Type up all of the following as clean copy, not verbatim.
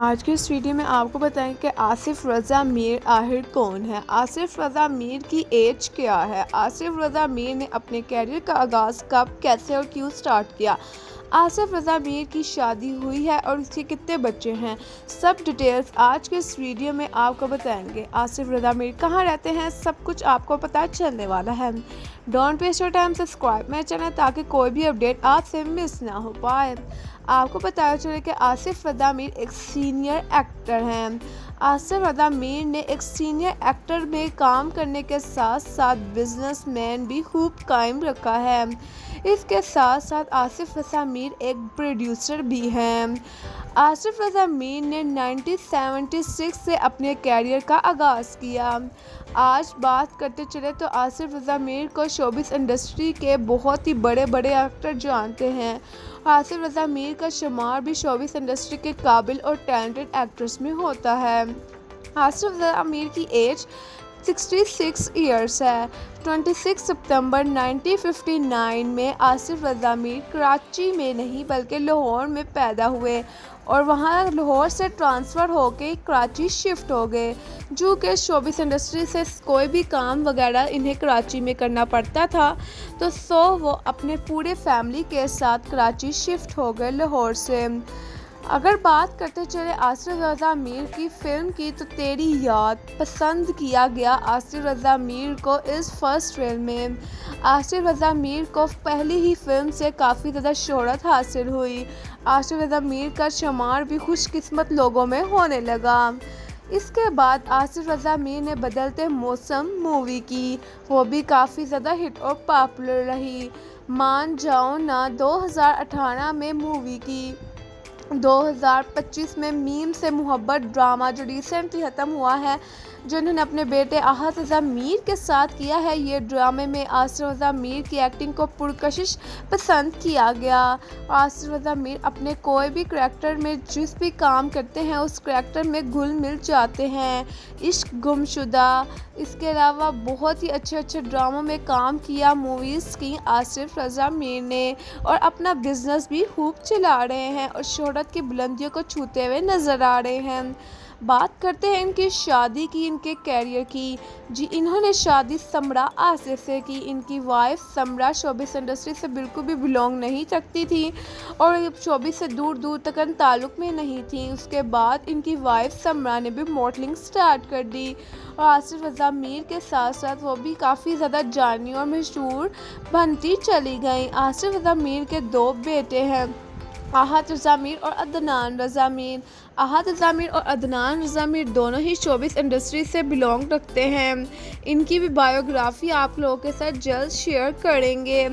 آج کی اس ویڈیو میں آپ کو بتائیں کہ آصف رضا میر آخر کون ہے۔ آصف رضا میر کی ایج کیا ہے؟ آصف رضا میر نے اپنے کیریئر کا آغاز کب، کیسے اور کیوں سٹارٹ کیا؟ آصف رضا میر کی شادی ہوئی ہے اور اس کے کتنے بچے ہیں؟ سب ڈیٹیلز آج کے اس ویڈیو میں آپ کو بتائیں گے۔ آصف رضا میر کہاں رہتے ہیں، سب کچھ آپ کو پتہ چلنے والا ہے۔ Don't waste your time, subscribe میرے چینل تاکہ کوئی بھی اپڈیٹ آپ سے مس نہ ہو پائے۔ آپ کو پتہ چلے کہ آصف رضا میر ایک سینئر ایکٹر ہیں۔ آصف رضا میر نے ایک سینئر ایکٹر میں کام کرنے کے ساتھ ساتھ بزنس مین بھی خوب قائم رکھا ہے۔ اس کے ساتھ ساتھ آصف رضا میر ایک پروڈیوسر بھی ہیں۔ آصف رضا میر نے 1976 سے اپنے کیریئر کا آغاز کیا۔ آج بات کرتے چلے تو آصف رضا میر کو شوبز انڈسٹری کے بہت ہی بڑے ایکٹر جانتے ہیں۔ آصف رضا میر کا شمار بھی شوبز انڈسٹری کے قابل اور ٹیلنٹڈ ایکٹرز میں ہوتا ہے۔ آصف رضا میر کی ایج 66 ایئرس ہے۔ 26 ستمبر 1959 میں آصف رضا میر کراچی میں نہیں بلکہ لاہور میں پیدا ہوئے اور وہاں لاہور سے ٹرانسفر ہو کے کراچی شفٹ ہو گئے۔ جو کہ شوبز انڈسٹری سے کوئی بھی کام وغیرہ انہیں کراچی میں کرنا پڑتا تھا تو وہ اپنے پورے فیملی کے ساتھ کراچی شفٹ ہو گئے لاہور سے۔ اگر بات کرتے چلے آصف رضا میر کی فلم کی تو تیری یاد پسند کیا گیا آصف رضا میر کو اس فرسٹ فلم میں۔ آصف رضا میر کو پہلی ہی فلم سے کافی زیادہ شہرت حاصل ہوئی۔ آصف رضا میر کا شمار بھی خوش قسمت لوگوں میں ہونے لگا۔ اس کے بعد آصف رضا میر نے بدلتے موسم مووی کی، وہ بھی کافی زیادہ ہٹ اور پاپولر رہی۔ مان جاؤ نا 2018 میں مووی کی۔ 2025 میں میم سے محبت ڈرامہ جو ریسنٹلی ختم ہوا ہے، جو انہوں نے اپنے بیٹے احد رضا میر کے ساتھ کیا ہے، یہ ڈرامے میں آصف رضا میر کی ایکٹنگ کو پرکشش پسند کیا گیا۔ آصف رضا میر اپنے کوئی بھی کریکٹر میں جس بھی کام کرتے ہیں اس کریکٹر میں گھل مل جاتے ہیں۔ عشق گمشدہ، اس کے علاوہ بہت ہی اچھے ڈراموں میں کام کیا، موویز کی آصف رضا میر نے، اور اپنا بزنس بھی خوب چلا رہے ہیں اور شہرت کی بلندیوں کو چھوتے ہوئے نظر آ رہے ہیں۔ بات کرتے ہیں ان کی شادی کی، ان کے کیریئر کی۔ جی انہوں نے شادی سمرا آصف سے کی۔ ان کی وائف سمرا شوبز انڈسٹری سے بالکل بھی بلونگ نہیں رکھتی تھی اور شوبز سے دور تک تعلق میں نہیں تھی۔ اس کے بعد ان کی وائف سمرا نے بھی ماڈلنگ سٹارٹ کر دی اور آصف رضا میر کے ساتھ ساتھ وہ بھی کافی زیادہ جانی اور مشہور بنتی چلی گئیں۔ آصف رضا میر کے 2 بیٹے ہیں، احد رضا میر اور عدنان رضا میر۔ احد رضا میر اور عدنان رضا میر دونوں ہی شوبز انڈسٹری سے بلونگ رکھتے ہیں۔ ان کی بھی بایوگرافی آپ لوگوں کے ساتھ جلد شیئر کریں گے۔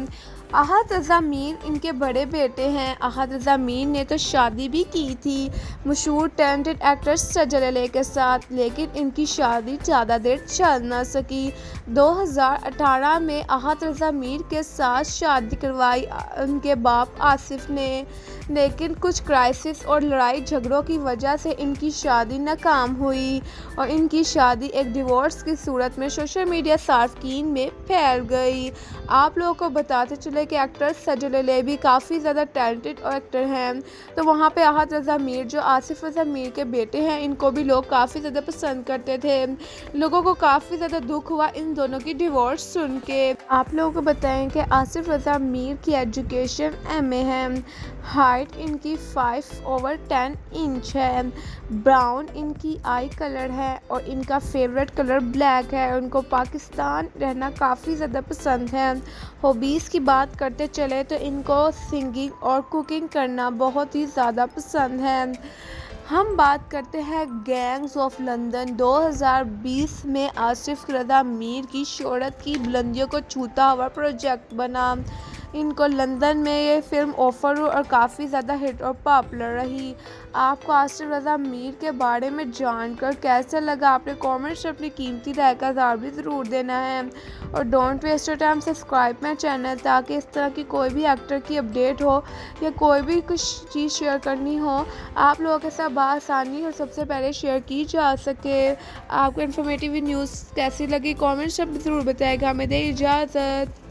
احد رضا میر ان کے بڑے بیٹے ہیں۔ احد رضا میر نے تو شادی بھی کی تھی مشہور ٹیلنٹڈ ایکٹر سجل علی کے ساتھ، لیکن ان کی شادی زیادہ دیر چل نہ سکی۔ 2018 میں احد رضا میر کے ساتھ شادی کروائی ان کے باپ آصف نے، لیکن کچھ کرائسس اور لڑائی جھگڑوں کی وجہ سے ان کی شادی ناکام ہوئی اور ان کی شادی ایک ڈیورس کی صورت میں سوشل میڈیا صارفین میں پھیل گئی۔ آپ لوگوں کو بتاتے چلے کہ ایکٹر سجل علی بھی کافی زیادہ ٹیلنٹڈ ایکٹر ہیں، تو وہاں پہ احد رضا میر جو آصف رضا میر کے بیٹے ہیں، ان کو بھی لوگ کافی زیادہ پسند کرتے تھے۔ لوگوں کو کافی زیادہ دکھ ہوا ان دونوں کی ڈیورس سن کے۔ آپ لوگوں کو بتائیں کہ آصف رضا میر کی ایجوکیشن ایم اے ہے۔ ہائٹ ان کی 5/10 انچ ہے۔ براؤن ان کی آئی کلر ہے اور ان کا فیوریٹ کلر بلیک ہے۔ ان کو پاکستان رہنا کافی زیادہ پسند ہے۔ ہابیز کی بات کرتے چلے تو ان کو سنگنگ اور کوکنگ کرنا بہت ہی زیادہ پسند ہے۔ ہم بات کرتے ہیں گینگز آف لندن۔ 2020 میں آصف رضا میر کی شہرت کی بلندیوں کو چھوتا ہوا پروجیکٹ بنا۔ ان کو لندن میں یہ فلم آفر ہوئی اور کافی زیادہ ہٹ اور پاپولر رہی۔ آپ کو آصف رضا میر کے بارے میں جان کر کیسا لگا؟ آپ نے کامنٹس اپنی قیمتی رائے کا اظہار بھی ضرور دینا ہے، اور don't waste your time, subscribe my channel تاکہ اس طرح کی کوئی بھی ایکٹر کی اپڈیٹ ہو یا کوئی بھی کچھ چیز شیئر کرنی ہو آپ لوگوں کے ساتھ بآسانی اور سب سے پہلے شیئر کی جا سکے۔ آپ کو انفارمیٹیو نیوز کیسی لگی کامنٹس میں ضرور بتائے گا۔ ہمیں دے اجازت۔